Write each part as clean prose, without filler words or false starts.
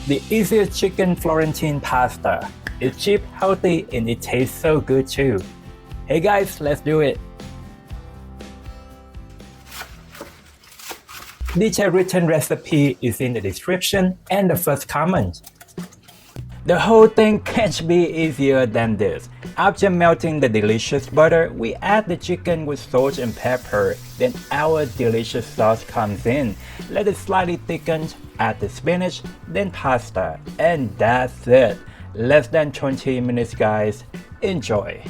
the easiest chicken Florentine pasta. It's cheap, healthy, and it tastes so good too. Hey guys, let's do it. Detailed written recipe is in the description and the first comment. The whole thing can't be easier than this. After melting the delicious butter, we add the chicken with salt and pepper. Then our delicious sauce comes in. Let it slightly thicken, add the spinach, then pasta. And that's it. Less than 20 minutes guys. Enjoy.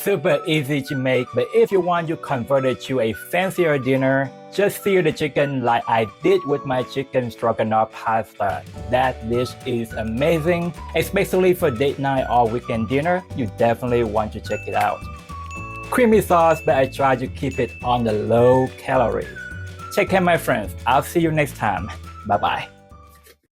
Super easy to make, but if you want to convert it to a fancier dinner, just sear the chicken like I did with my chicken stroganoff pasta. That dish is amazing, especially for date night or weekend dinner. You definitely want to check it out. Creamy sauce, but I try to keep it on the low calories. Take care my friends, I'll see you next time. Bye bye.